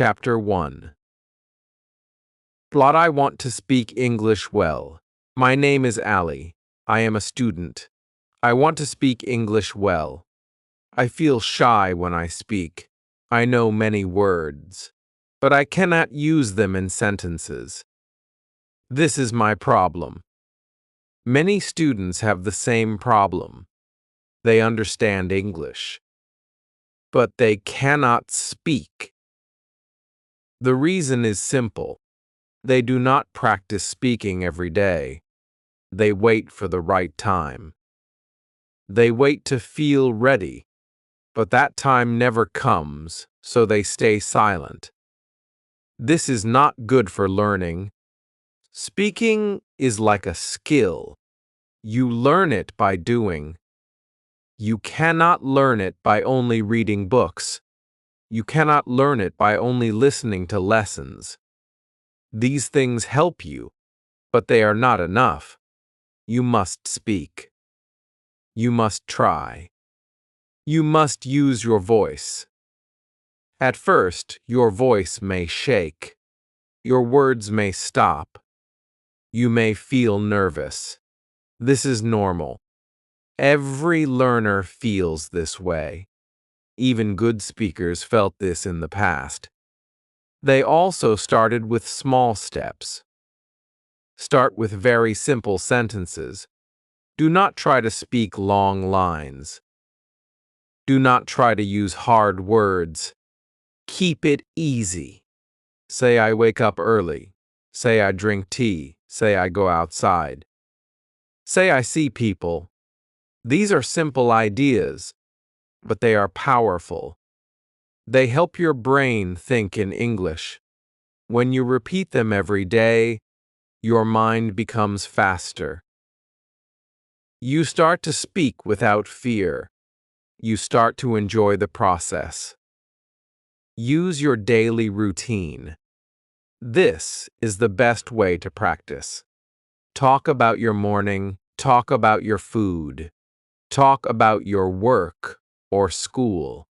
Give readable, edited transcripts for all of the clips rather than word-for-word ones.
Chapter 1. Plot. I want to speak English well. My name is Ali. I am a student. I want to speak English well. I feel shy when I speak. I know many words, but I cannot use them in sentences. This is my problem. Many students have the same problem. They understand English, but they cannot speak. The reason is simple. They do not practice speaking every day. They wait for the right time. They wait to feel ready, but that time never comes, so they stay silent. This is not good for learning. Speaking is like a skill. You learn it by doing. You cannot learn it by only reading books. You cannot learn it by only listening to lessons. These things help you, but they are not enough. You must speak. You must try. You must use your voice. At first, your voice may shake. Your words may stop. You may feel nervous. This is normal. Every learner feels this way. Even good speakers felt this in the past. They also started with small steps. Start with very simple sentences. Do not try to speak long lines. Do not try to use hard words. Keep it easy. Say I wake up early. Say I drink tea. Say I go outside. Say I see people. These are simple ideas, but they are powerful. They help your brain think in English. When you repeat them every day, your mind becomes faster. You start to speak without fear. You start to enjoy the process. Use your daily routine. This is the best way to practice. Talk about your morning. Talk about your food. Talk about your work or school.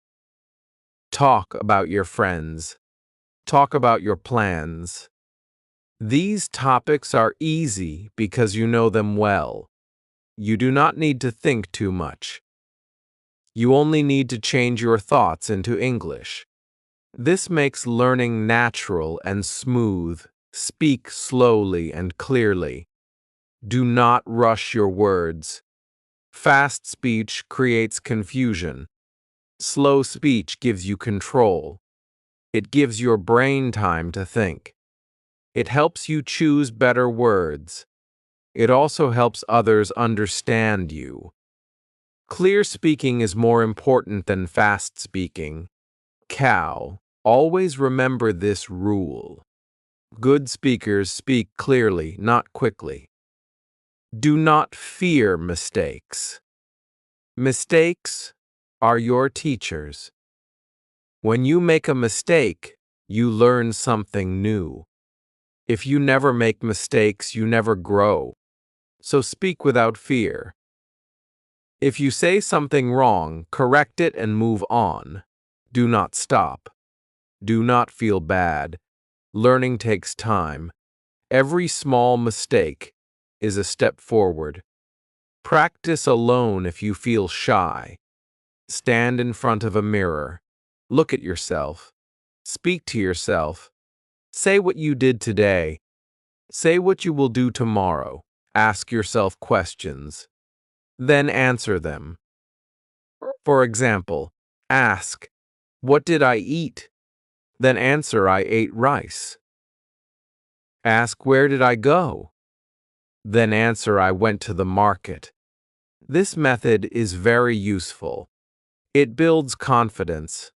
Talk about your friends. Talk about your plans. These topics are easy because you know them well. You do not need to think too much. You only need to change your thoughts into English. This makes learning natural and smooth. Speak slowly and clearly. Do not rush your words. Fast speech creates confusion. Slow speech gives you control. It gives your brain time to think. It helps you choose better words. It also helps others understand you. Clear speaking is more important than fast speaking. Always remember this rule. Good speakers speak clearly, not quickly. Do not fear mistakes. Mistakes are your teachers. When you make a mistake, you learn something new. If you never make mistakes, you never grow. So speak without fear. If you say something wrong, correct it and move on. Do not stop. Do not feel bad. Learning takes time. Every small mistake is a step forward. Practice alone if you feel shy. Stand in front of a mirror. Look at yourself. Speak to yourself. Say what you did today. Say what you will do tomorrow. Ask yourself questions. Then answer them. For example, ask, "What did I eat?" Then answer, "I ate rice." Ask, "Where did I go?" Then answer, "I went to the market." This method is very useful. It builds confidence.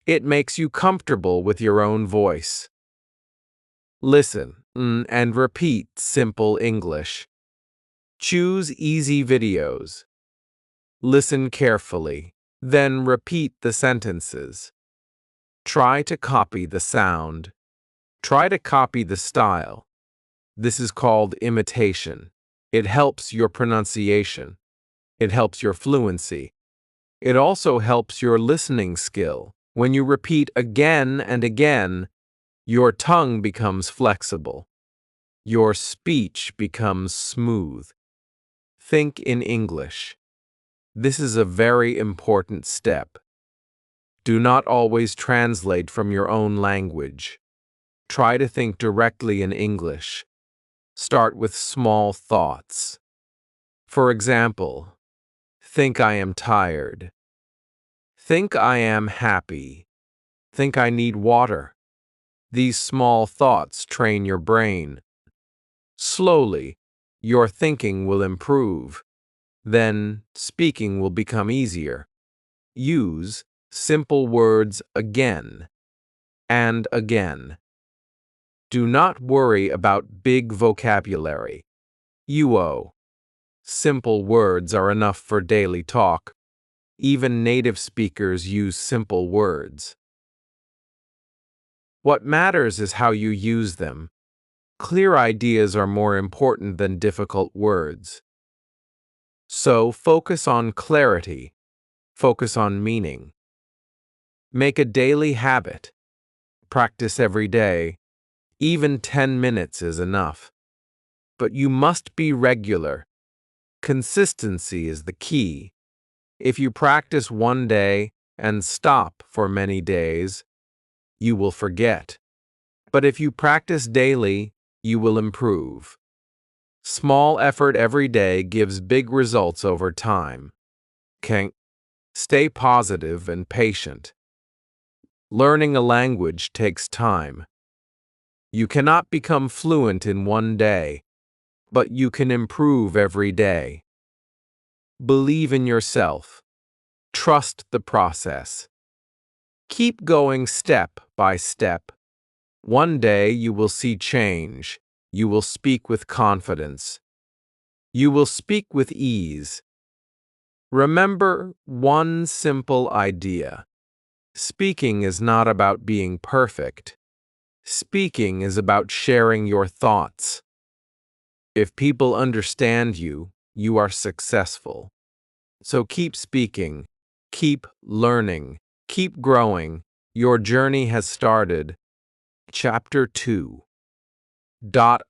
It makes you comfortable with your own voice. Listen and repeat simple English. Choose easy videos. Listen carefully, then repeat the sentences. Try to copy the sound. Try to copy the style. This is called imitation. It helps your pronunciation. It helps your fluency. It also helps your listening skill. When you repeat again and again, your tongue becomes flexible. Your speech becomes smooth. Think in English. This is a very important step. Do not always translate from your own language. Try to think directly in English. Start with small thoughts. For example, think I am tired. Think I am happy. Think I need water. These small thoughts train your brain. Slowly, your thinking will improve. Then, speaking will become easier. Use simple words again and again. Do not worry about big vocabulary. Simple words are enough for daily talk. Even native speakers use simple words. What matters is how you use them. Clear ideas are more important than difficult words. So focus on clarity. Focus on meaning. Make a daily habit. Practice every day. Even 10 minutes is enough. But you must be regular. Consistency is the key. If you practice one day and stop for many days, you will forget. But if you practice daily, you will improve. Small effort every day gives big results over time. Stay positive and patient. Learning a language takes time. You cannot become fluent in one day, but you can improve every day. Believe in yourself. Trust the process. Keep going step by step. One day you will see change. You will speak with confidence. You will speak with ease. Remember one simple idea. Speaking is not about being perfect. Speaking is about sharing your thoughts. If people understand you, you are successful. So keep speaking, keep learning, keep growing. Your journey has started. Chapter 2.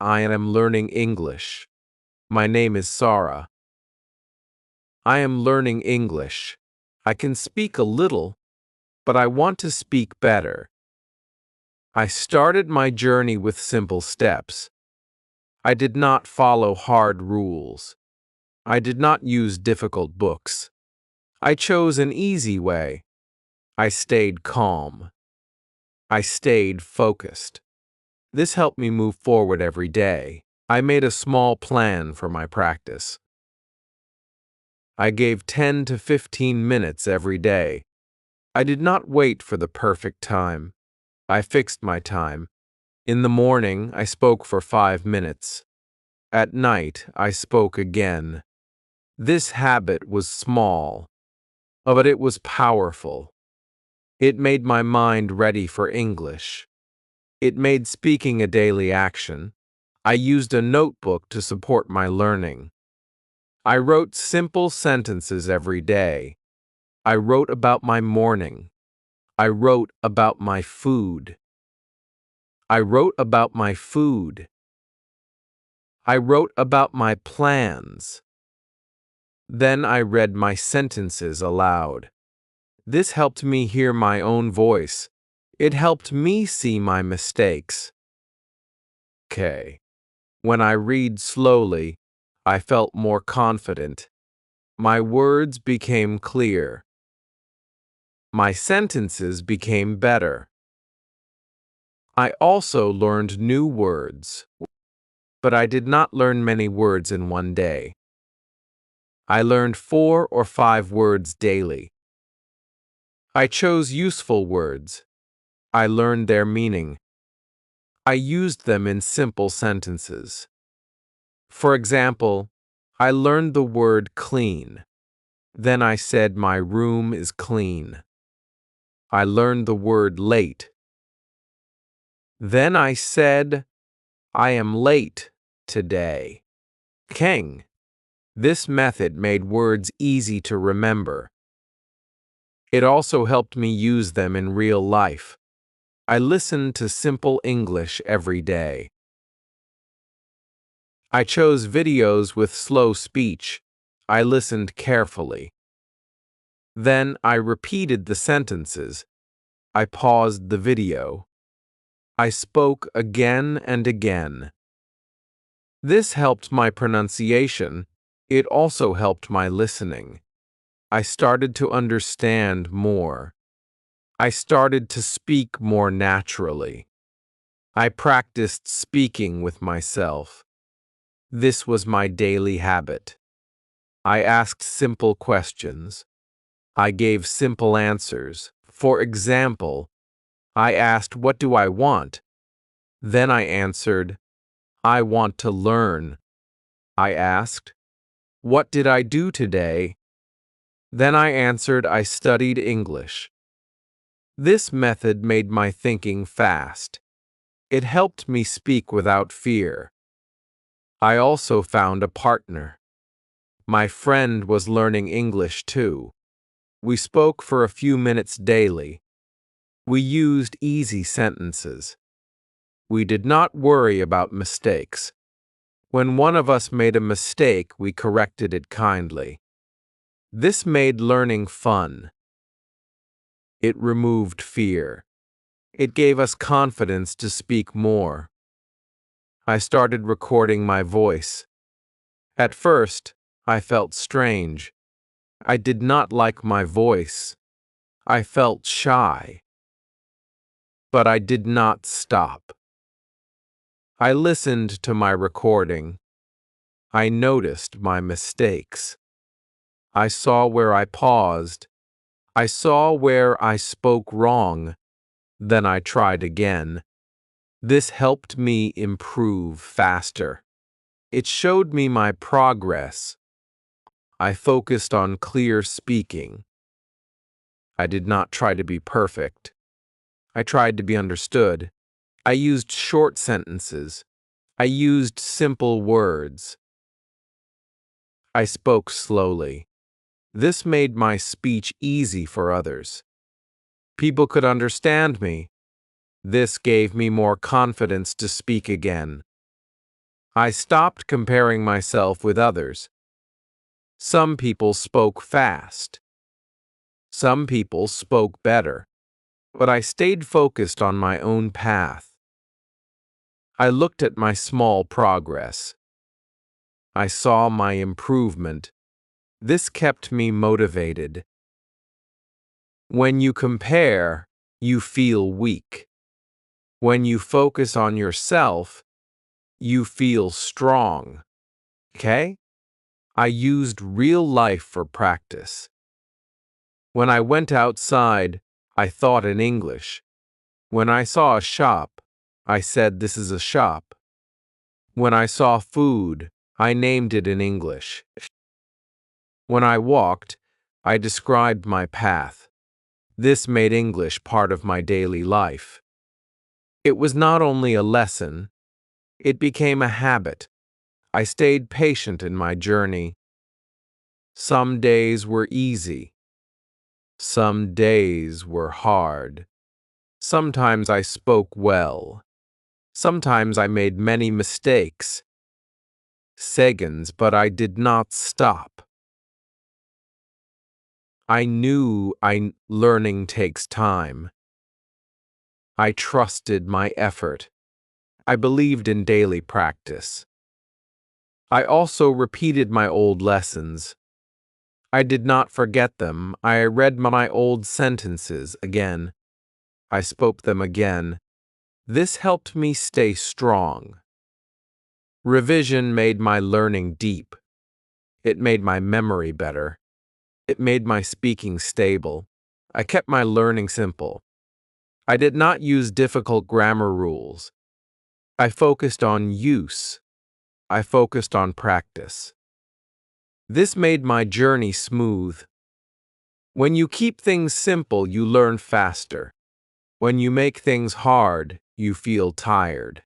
I am learning English. My name is Sarah. I am learning English. I can speak a little, but I want to speak better. I started my journey with simple steps. I did not follow hard rules. I did not use difficult books. I chose an easy way. I stayed calm. I stayed focused. This helped me move forward every day. I made a small plan for my practice. I gave 10 to 15 minutes every day. I did not wait for the perfect time. I fixed my time. In the morning, I spoke for 5 minutes. At night, I spoke again. This habit was small, but it was powerful. It made my mind ready for English. It made speaking a daily action. I used a notebook to support my learning. I wrote simple sentences every day. I wrote about my morning. I wrote about my food. I wrote about my food. I wrote about my plans. Then I read my sentences aloud. This helped me hear my own voice. It helped me see my mistakes. When I read slowly, I felt more confident. My words became clear. My sentences became better. I also learned new words, but I did not learn many words in one day. I learned 4 or 5 words daily. I chose useful words. I learned their meaning. I used them in simple sentences. For example, I learned the word clean. Then I said my room is clean. I learned the word late. Then I said, I am late today. This method made words easy to remember. It also helped me use them in real life. I listened to simple English every day. I chose videos with slow speech. I listened carefully. Then I repeated the sentences. I paused the video. I spoke again and again. This helped my pronunciation. It also helped my listening. I started to understand more. I started to speak more naturally. I practiced speaking with myself. This was my daily habit. I asked simple questions. I gave simple answers. For example, I asked, "What do I want?" Then I answered, "I want to learn." I asked, "What did I do today?" Then I answered, "I studied English." This method made my thinking fast. It helped me speak without fear. I also found a partner. My friend was learning English too. We spoke for a few minutes daily. We used easy sentences. We did not worry about mistakes. When one of us made a mistake, we corrected it kindly. This made learning fun. It removed fear. It gave us confidence to speak more. I started recording my voice. At first, I felt strange. I did not like my voice. I felt shy. But I did not stop. I listened to my recording. I noticed my mistakes. I saw where I paused. I saw where I spoke wrong. Then I tried again. This helped me improve faster. It showed me my progress. I focused on clear speaking. I did not try to be perfect. I tried to be understood. I used short sentences. I used simple words. I spoke slowly. This made my speech easy for others. People could understand me. This gave me more confidence to speak again. I stopped comparing myself with others. Some people spoke fast. Some people spoke better. But I stayed focused on my own path. I looked at my small progress. I saw my improvement. This kept me motivated. When you compare, you feel weak. When you focus on yourself, you feel strong. Okay? I used real life for practice. When I went outside, I thought in English. When I saw a shop, I said, "This is a shop." When I saw food, I named it in English. When I walked, I described my path. This made English part of my daily life. It was not only a lesson, it became a habit. I stayed patient in my journey. Some days were easy. Some days were hard. Sometimes I spoke well. Sometimes I made many mistakes. Seconds, but I did not stop. I knew learning takes time. I trusted my effort. I believed in daily practice. I also repeated my old lessons. I did not forget them. I read my old sentences again. I spoke them again. This helped me stay strong. Revision made my learning deep. It made my memory better. It made my speaking stable. I kept my learning simple. I did not use difficult grammar rules. I focused on use. I focused on practice. This made my journey smooth. When you keep things simple, you learn faster. When you make things hard, you feel tired.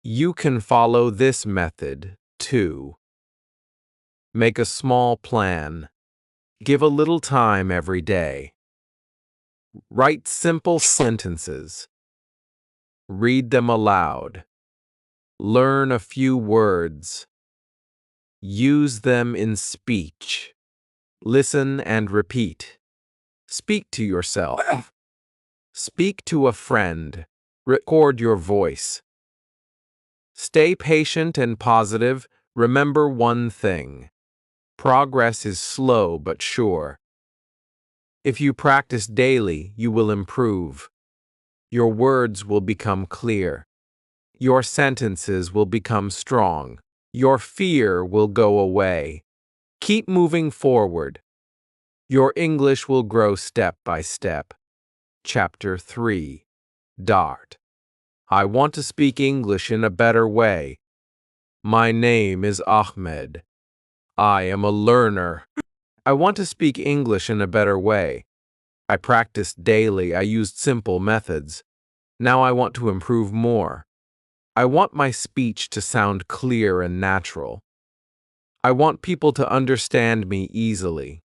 You can follow this method, too. Make a small plan. Give a little time every day. Write simple sentences. Read them aloud. Learn a few words. Use them in speech. Listen and repeat. Speak to yourself. Speak to a friend. Record your voice. Stay patient and positive. Remember one thing. Progress is slow but sure. If you practice daily, you will improve. Your words will become clear. Your sentences will become strong. Your fear will go away. Keep moving forward. Your English will grow step by step. Chapter 3. Dart. I want to speak English in a better way. My name is Ahmed. I am a learner. I want to speak English in a better way. I practiced daily. I used simple methods. Now I want to improve more. I want my speech to sound clear and natural. I want people to understand me easily.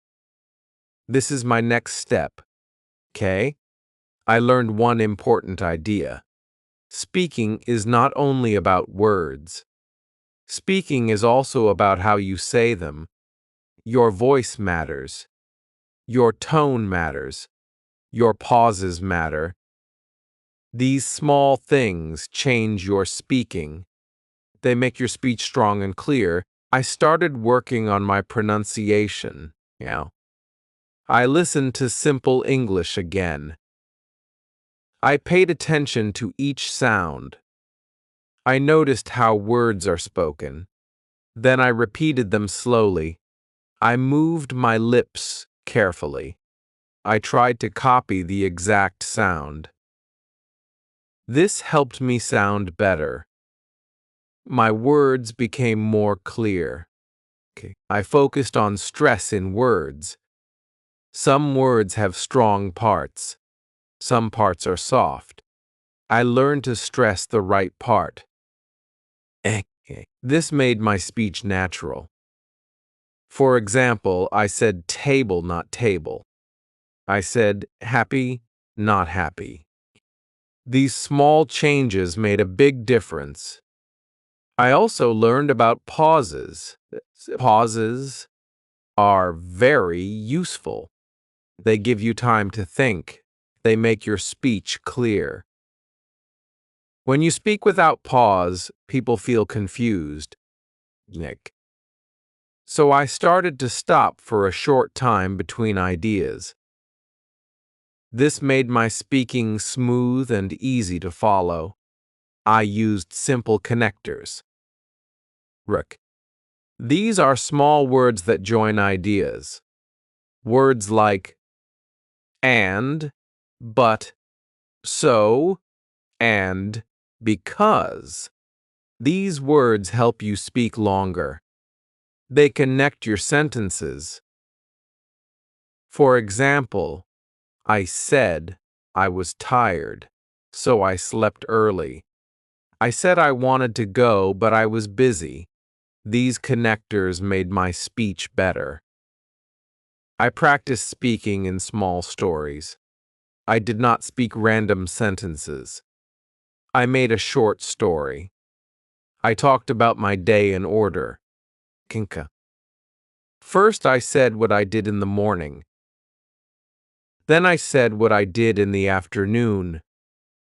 This is my next step. Okay? I learned one important idea. Speaking is not only about words. Speaking is also about how you say them. Your voice matters. Your tone matters. Your pauses matter. These small things change your speaking. They make your speech strong and clear. I started working on my pronunciation. I listened to simple English again. I paid attention to each sound. I noticed how words are spoken. Then I repeated them slowly. I moved my lips carefully. I tried to copy the exact sound. This helped me sound better. My words became more clear. I focused on stress in words. Some words have strong parts. Some parts are soft. I learned to stress the right part. This made my speech natural. For example, I said table, not table. I said happy, not happy. These small changes made a big difference. I also learned about pauses. Pauses are very useful. They give you time to think. They make your speech clear. When you speak without pause, people feel confused. So I started to stop for a short time between ideas. This made my speaking smooth and easy to follow. I used simple connectors. These are small words that join ideas. Words like and, but, so, and, because. These words help you speak longer. They connect your sentences. For example, I said I was tired, so I slept early. I said I wanted to go, but I was busy. These connectors made my speech better. I practiced speaking in small stories. I did not speak random sentences. I made a short story. I talked about my day in order. First, I said what I did in the morning. Then I said what I did in the afternoon.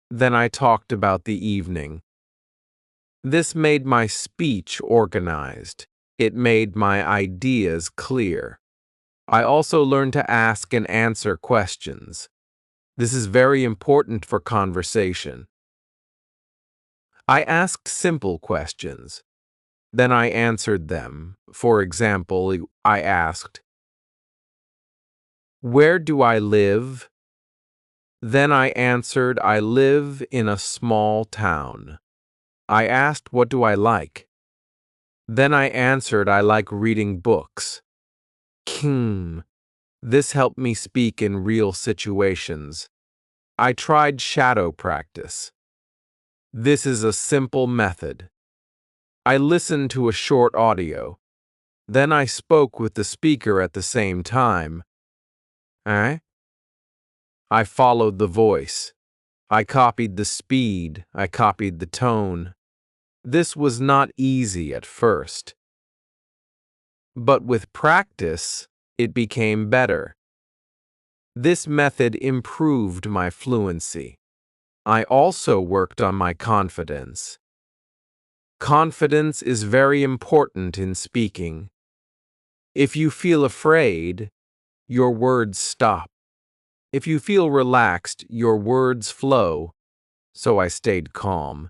Then I talked about the evening. This made my speech organized. It made my ideas clear. I also learned to ask and answer questions. This is very important for conversation. I asked simple questions. Then I answered them. For example, I asked, "Where do I live?" Then I answered, "I live in a small town." I asked, "What do I like?" Then I answered, "I like reading books." This helped me speak in real situations. I tried shadow practice. This is a simple method. I listened to a short audio. Then I spoke with the speaker at the same time. Eh? I followed the voice. I copied the speed. I copied the tone. This was not easy at first. But with practice, it became better. This method improved my fluency. I also worked on my confidence. Confidence is very important in speaking. If you feel afraid, your words stop. If you feel relaxed, your words flow. So I stayed calm.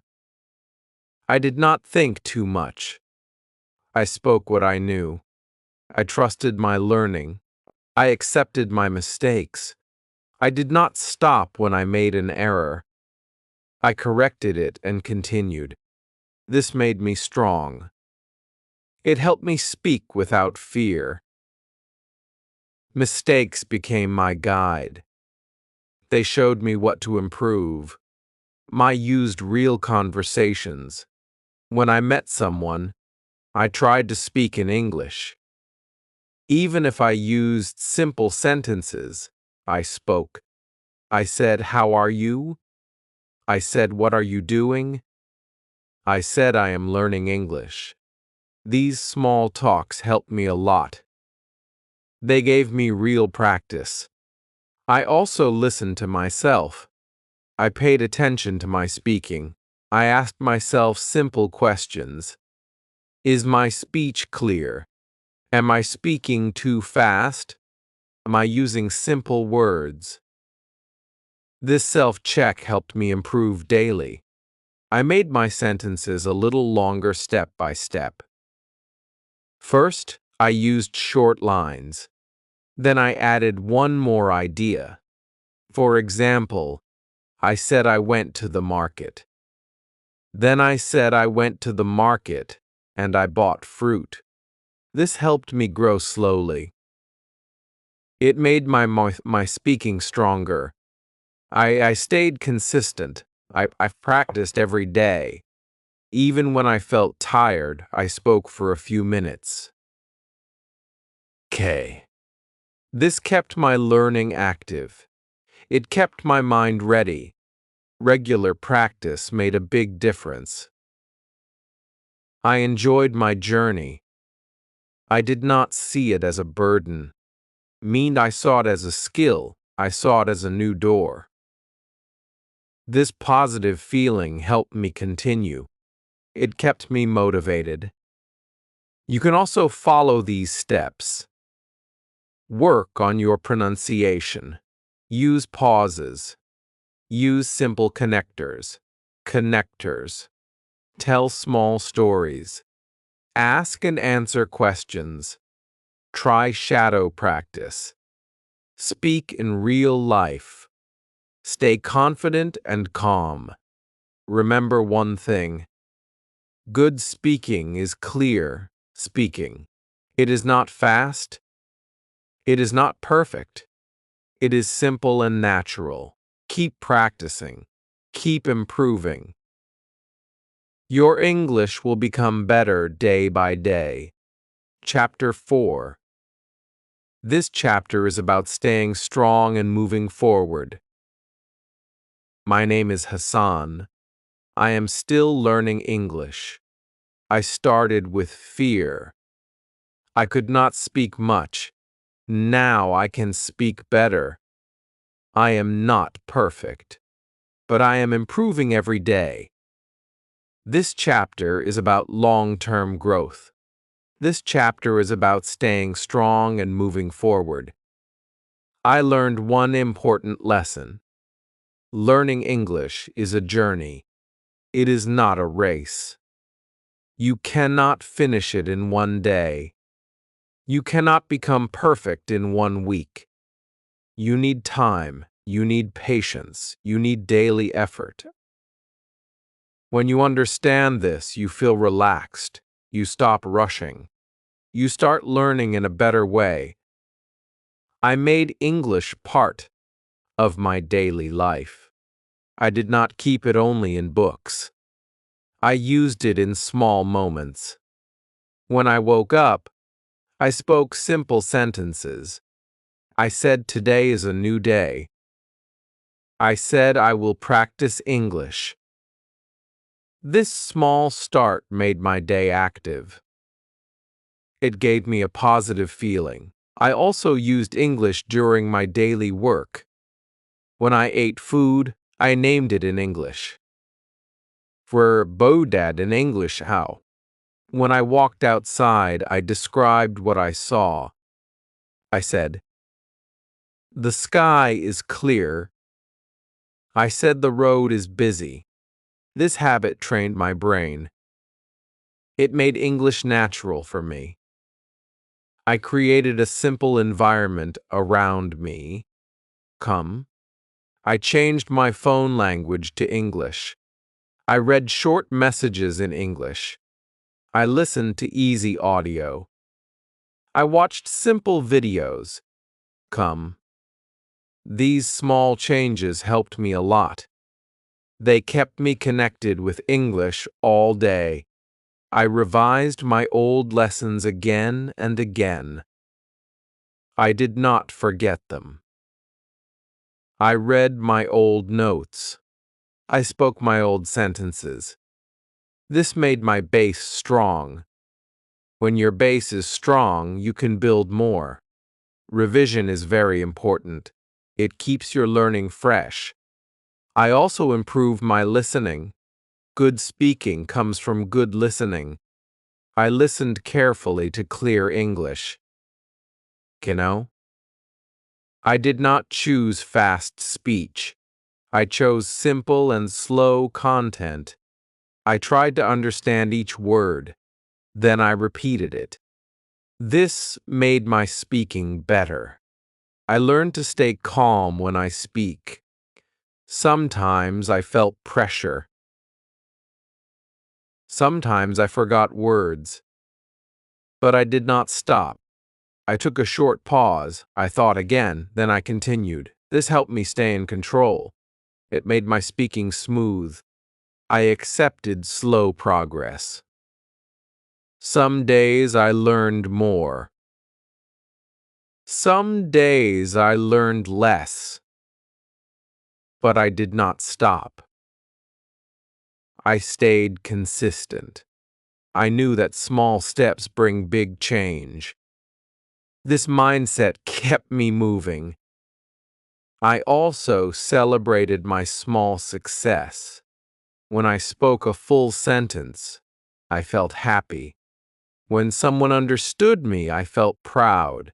I did not think too much. I spoke what I knew. I trusted my learning. I accepted my mistakes. I did not stop when I made an error. I corrected it and continued. This made me strong. It helped me speak without fear. Mistakes became my guide. They showed me what to improve. I used real conversations. When I met someone, I tried to speak in English. Even if I used simple sentences, I spoke. I said, "How are you?" I said, "What are you doing?" I said, "I am learning English." These small talks helped me a lot. They gave me real practice. I also listened to myself. I paid attention to my speaking. I asked myself simple questions. Is my speech clear? Am I speaking too fast? Am I using simple words? This self-check helped me improve daily. I made my sentences a little longer step by step. First, I used short lines. Then I added one more idea. For example, I said I went to the market. Then I said I went to the market and I bought fruit. This helped me grow slowly. It made my speaking stronger. I stayed consistent. I practiced every day. Even when I felt tired, I spoke for a few minutes. K. This kept my learning active. It kept my mind ready. Regular practice made a big difference. I enjoyed my journey. I did not see it as a burden. I saw it as a skill. I saw it as a new door. This positive feeling helped me continue. It kept me motivated. You can also follow these steps. Work on your pronunciation. Use pauses. Use simple connectors. Connectors. Tell small stories. Ask and answer questions. Try shadow practice. Speak in real life. Stay confident and calm. Remember one thing. Good speaking is clear speaking. It is not fast. It is not perfect. It is simple and natural. Keep practicing. Keep improving. Your English will become better day by day. Chapter 4. This chapter is about staying strong and moving forward. My name is Hassan. I am still learning English. I started with fear. I could not speak much. Now I can speak better. I am not perfect, but I am improving every day. This chapter is about long-term growth. This chapter is about staying strong and moving forward. I learned one important lesson. Learning English is a journey. It is not a race. You cannot finish it in one day. You cannot become perfect in 1 week. You need time. You need patience. You need daily effort. When you understand this, you feel relaxed. You stop rushing. You start learning in a better way. I made English part of my daily life. I did not keep it only in books. I used it in small moments. When I woke up, I spoke simple sentences. I said today is a new day. I said I will practice English. This small start made my day active. It gave me a positive feeling. I also used English during my daily work. When I ate food, I named it in English. For Bodad in English, how? When I walked outside, I described what I saw. I said, the sky is clear. I said the road is busy. This habit trained my brain. It made English natural for me. I created a simple environment around me. Come. I changed my phone language to English. I read short messages in English. I listened to easy audio. I watched simple videos. Come. These small changes helped me a lot. They kept me connected with English all day. I revised my old lessons again and again. I did not forget them. I read my old notes. I spoke my old sentences. This made my base strong. When your base is strong, you can build more. Revision is very important. It keeps your learning fresh. I also improved my listening. Good speaking comes from good listening. I listened carefully to clear English. I did not choose fast speech. I chose simple and slow content. I tried to understand each word. Then I repeated it. This made my speaking better. I learned to stay calm when I speak. Sometimes I felt pressure. Sometimes I forgot words. But I did not stop. I took a short pause. I thought again, then I continued. This helped me stay in control. It made my speaking smooth. I accepted slow progress. Some days I learned more. Some days I learned less. But I did not stop. I stayed consistent. I knew that small steps bring big change. This mindset kept me moving. I also celebrated my small success. When I spoke a full sentence, I felt happy. When someone understood me, I felt proud.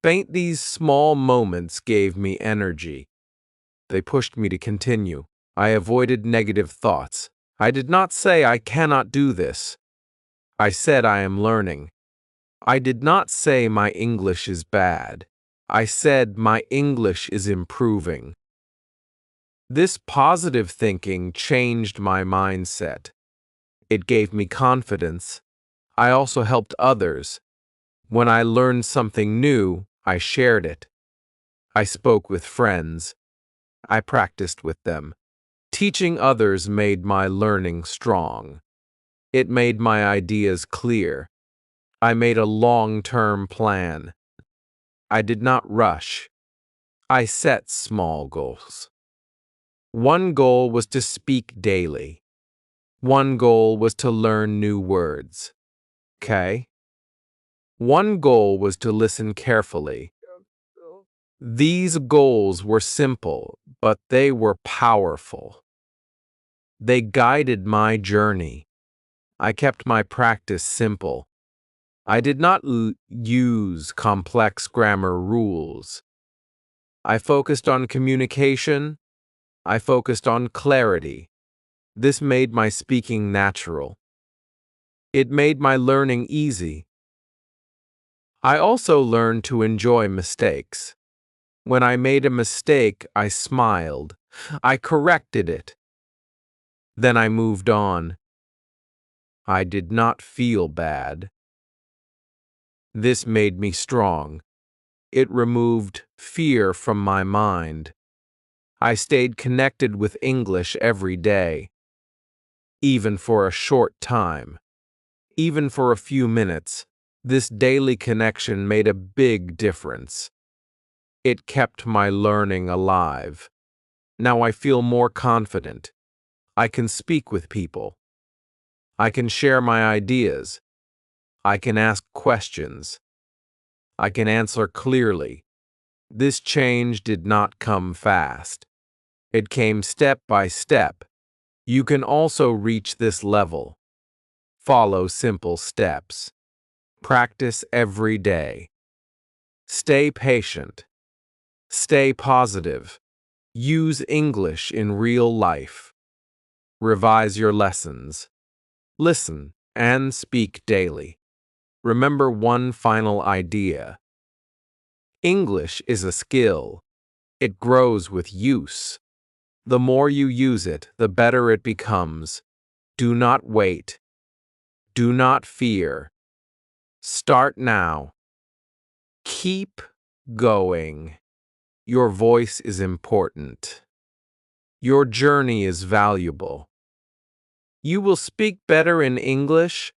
These small moments gave me energy. They pushed me to continue. I avoided negative thoughts. I did not say I cannot do this. I said I am learning. I did not say my English is bad. I said my English is improving. This positive thinking changed my mindset. It gave me confidence. I also helped others. When I learned something new, I shared it. I spoke with friends. I practiced with them. Teaching others made my learning strong. It made my ideas clear. I made a long-term plan. I did not rush. I set small goals. One goal was to speak daily. One goal was to learn new words. Okay? One goal was to listen carefully. These goals were simple, but they were powerful. They guided my journey. I kept my practice simple. I did not use complex grammar rules. I focused on communication. I focused on clarity. This made my speaking natural. It made my learning easy. I also learned to enjoy mistakes. When I made a mistake, I smiled. I corrected it. Then I moved on. I did not feel bad. This made me strong. It removed fear from my mind. I stayed connected with English every day, even for a short time, even for a few minutes. This daily connection made a big difference. It kept my learning alive. Now I feel more confident. I can speak with people. I can share my ideas. I can ask questions. I can answer clearly. This change did not come fast. It came step by step. You can also reach this level. Follow simple steps. Practice every day. Stay patient. Stay positive. Use English in real life. Revise your lessons. Listen and speak daily. Remember one final idea. English is a skill. It grows with use. The more you use it, the better it becomes. Do not wait. Do not fear. Start now. Keep going. Your voice is important. Your journey is valuable. You will speak better in English